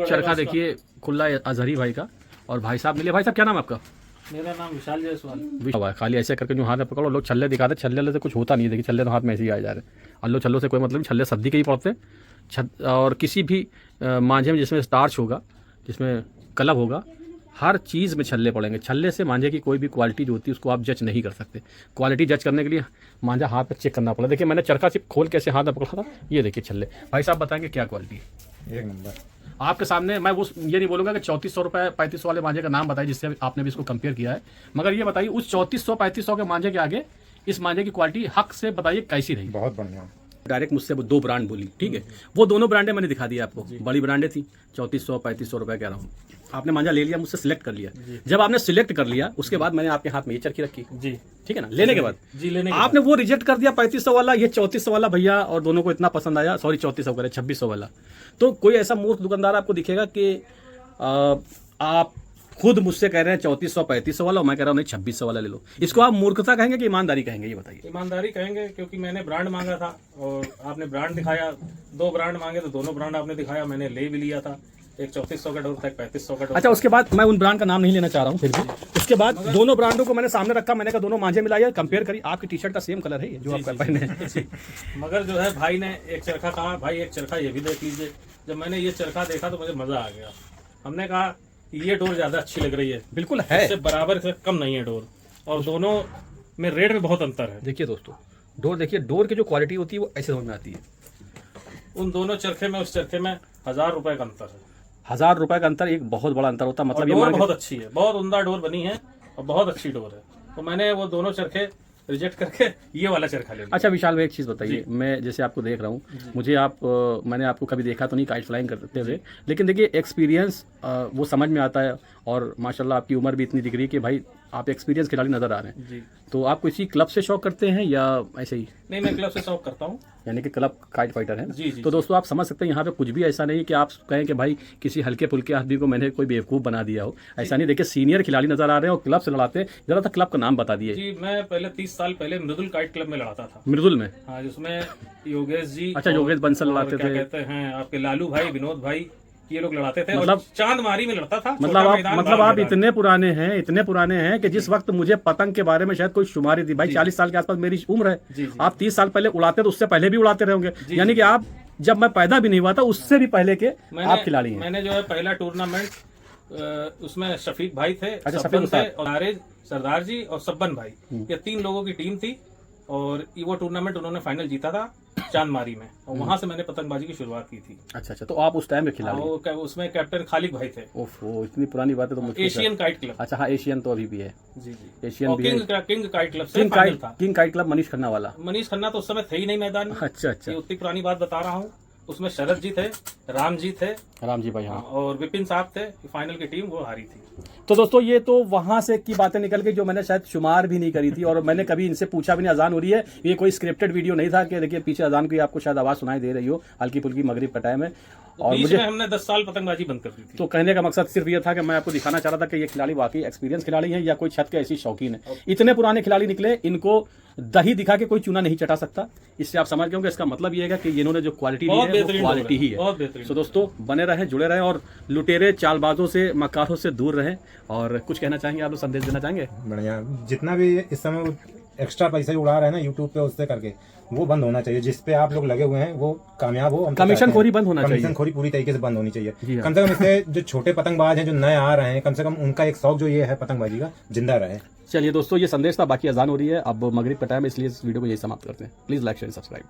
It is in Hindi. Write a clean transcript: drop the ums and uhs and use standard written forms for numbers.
चरखा देखिए खुला अजहरी भाई का। और भाई साहब मिले। भाई साहब क्या नाम है आपका? मेरा नाम विशाल जायसवाल। खाली ऐसे करके जो हाथ में पकड़ो, लोग छल्ले दिखाते, छल्ले से कुछ होता नहीं है। देखिए छल्ले तो हाथ में ऐसे ही आ जा रहे हैं। अल्लो छल्लों से कोई मतलब नहीं, छल्ले सद्दी के ही पड़ते हैं। और किसी भी मांझे में जिसमें स्टार्च होगा, जिसमें कलब होगा, हर चीज़ में छल्ले पड़ेंगे। छल्ले से मांझे की कोई भी क्वालिटी जो होती है उसको आप जज नहीं कर सकते। क्वालिटी जज करने के लिए मांझा हाथ में चेक करना पड़ा। देखिए मैंने चरखा सिर्फ खोल के ऐसे हाथ में पकड़ा था, ये देखिए छल्ले। भाई साहब बताएंगे क्या क्वालिटी है? एक नंबर। आपके सामने मैं वो ये नहीं बोलूँगा कि 3400 रुपये 3500 वाले मांझे का नाम बताइए जिससे आपने भी इसको कंपेयर किया है, मगर ये बताइए उस 3400-3500 के मांझे के आगे इस मांझे की क्वालिटी हक से बताइए कैसी रही? बहुत बढ़िया। डायरेक्ट मुझसे वो 2 ब्रांड बोली, ठीक है, वो दोनों ब्रांडें मैंने दिखा दी आपको। बड़ी ब्रांडें थी, 3400-3500 रुपये कह रहा हूँ। आपने मांझा ले लिया, मुझसे सिलेक्ट कर लिया। जब आपने सिलेक्ट कर लिया उसके बाद मैंने आपके हाथ में ये चरखी रखी, जी ठीक है ना, लेने के बाद जी लेने के आपने वो रिजेक्ट कर दिया 3500 वाला, ये 3400 वाला भैया, और दोनों को इतना पसंद आया, सॉरी 3400 करे 2600 वाला। तो कोई ऐसा मूर्ख दुकानदार आपको दिखेगा कि आप खुद मुझसे कह रहे हैं 3400-3500 वाला, और मैं कह रहा हूँ नहीं 2600 वाला ले लो। इसको आप मूर्खता कहेंगे कि ईमानदारी कहेंगे, ये बताइए? ईमानदारी कहेंगे, क्योंकि मैंने ब्रांड मांगा था और आपने ब्रांड दिखाया। 2 ब्रांड मांगे तो दोनों ब्रांड आपने दिखाया, मैंने ले भी लिया था। एक 3400 का डोर था, एक 3500 का डोर। अच्छा, उसके बाद मैं उन ब्रांड का नाम नहीं लेना चाह रहा हूँ फिर भी। उसके बाद दोनों ब्रांडों को मैंने सामने रखा, मैंने कहा दोनों मांझे मिलाइए, कंपेयर करी। आपकी टी शर्ट का सेम कलर है ये जो आपका पहने हैं। मगर जो है भाई ने एक चरखा कहा, भाई एक चरखा ये भी देख लीजिए। जब मैंने ये चरखा देखा तो मुझे मजा आ गया। हमने कहा ये डोर ज्यादा अच्छी लग रही है। बिल्कुल है, इससे बराबर से कम नहीं है डोर, और दोनों में रेट में बहुत अंतर है। देखिए दोस्तों, डोर देखिए, डोर की जो क्वालिटी होती है वो ऐसे समझ में आती है। उन दोनों चरखे में उस चरखे में 1000 रुपए का अंतर है। 1000 रुपए का अंतर एक बहुत बड़ा अंतर होता है। मतलब ये डोर बहुत अच्छी है, बहुत उम्दा डोर बनी है और बहुत अच्छी डोर है। तो मैंने वो दोनों चरखे रिजेक्ट करके ये वाला चरखा ले लिया। अच्छा विशाल भाई, एक चीज़ बताइए, मैं जैसे आपको देख रहा हूँ, मुझे मैंने आपको कभी देखा तो नहीं काइट फ्लाइंग करते हुए, लेकिन देखिए एक्सपीरियंस वो समझ में आता है। और माशाल्लाह आपकी उम्र भी इतनी दिख रही है कि भाई आप एक्सपीरियंस खिलाड़ी नजर आ रहे हैं। जी। तो आप किसी क्लब से शौक करते हैं या ऐसे ही? नहीं, मैं क्लब से शौक करता हूँ। यानी कि क्लब काइट फाइटर है ना? जी, जी। तो दोस्तों आप समझ सकते हैं यहाँ पे कुछ भी ऐसा नहीं कि आप कहें कि भाई किसी हल्के फुल्के आदमी को मैंने कोई बेवकूफ़ बना दिया हो, ऐसा नहीं। देखिए सीनियर खिलाड़ी नजर आ रहे हैं और क्लब से लड़ाते हैं। जरा सा क्लब का नाम बता दिए। जी, मैं पहले 30 साल पहले मृदुल काइट क्लब में लड़ाता था। मृदुल में? हाँ, जिसमें योगेश जी, अच्छा, योगेश बंसल और लड़ाते क्या थे। कहते हैं आपके लालू भाई, विनोद भाई, ये लोग लड़ाते थे। मतलब और चांदमारी में लड़ता था। मतलब आप इतने पुराने हैं कि जिस वक्त मुझे पतंग के बारे में शायद कोई शुमारी थी। भाई 40 साल के आसपास मेरी उम्र है। आप 30 साल पहले उड़ाते तो उससे पहले भी उड़ाते रहेंगे। यानी कि आप जब मैं पैदा भी नहीं हुआ था उससे भी पहले के आप खिलाड़ी हैं। मैंने जो है पहला टूर्नामेंट उसमें शफीक भाई थे, अच्छा, सब्बन थे, और नारेज सरदार जी और सब्बन भाई, ये 3 लोगों की टीम थी। और वो टूर्नामेंट उन्होंने फाइनल जीता था चांदमारी में, और वहां से मैंने पतंगबाजी की शुरुआत की थी। अच्छा, तो आप उस टाइम में खिलाड़ी? उसमें कैप्टन खालिद भाई थे। ओफो, इतनी पुरानी बात है तो मुझे। Asian kite club. अच्छा हाँ, एशियन तो अभी भी है। जी जी, एशियन भी है। किंग काइट क्लब से फाइनल था। King kite club Manish Khanna वाला? मनीष खन्ना तो उस समय थे ही नहीं मैदान में। अच्छा अच्छा, ये उतनी पुरानी बात बता रहा हूँ। उसमें शरद जी थे, राम जी थे, राम जी भाई, हाँ, और विपिन साहब थे। फाइनल की टीम वो हारी थी। तो दोस्तों ये तो वहां से की बातें निकल गई जो मैंने शायद शुमार भी नहीं करी थी, और मैंने कभी इनसे पूछा भी नहीं। अजान हो रही है, ये कोई स्क्रिप्टेड वीडियो नहीं था कि देखिए पीछे अजान की आपको शायद आवाज सुनाई दे रही हो, हल्की फुल्की मगरिब का टाइम है। और मुझे हमने 10 साल पतंगबाजी बंद कर दी थी। तो कहने का मकसद सिर्फ ये था कि मैं आपको दिखाना चाह रहा था कि ये खिलाड़ी वाकई एक्सपीरियंस खिलाड़ी हैं या कोई छत के ऐसी शौकीन है। इतने पुराने खिलाड़ी निकले, इनको दही दिखा के कोई चूना नहीं चटा सकता। इससे आप समझ गए होंगे, इसका मतलब ये है कि इन्होंने जो क्वालिटी दी है वो क्वालिटी ही है। तो दोस्तों बने रहें, जुड़े रहें, और लुटेरे चालबाजों से, मकारों से दूर रहें। और कुछ कहना चाहेंगे आप लोग, संदेश देना चाहेंगे? बढ़िया। जितना भी इस समय एक्स्ट्रा पैसे उड़ा रहे हैं ना यूट्यूब पे, उससे करके वो बंद होना चाहिए। जिस पे आप लोग लगे हुए हैं वो कामयाब हो। कमीशन खोरी बंद होना चाहिए। कमीशन खोरी पूरी तरीके से बंद होनी चाहिए। कम से कम इससे जो छोटे पतंगबाज हैं जो नए आ रहे हैं, कम से कम उनका एक शौक जो ये है पतंगबाजी का, जिंदा रहे। चलिए दोस्तों, ये संदेश था। बाकी अजान हो रही है, अब मगरिब का टाइम है, इसलिए इस वीडियो को यही समाप्त करते हैं। Please like share subscribe.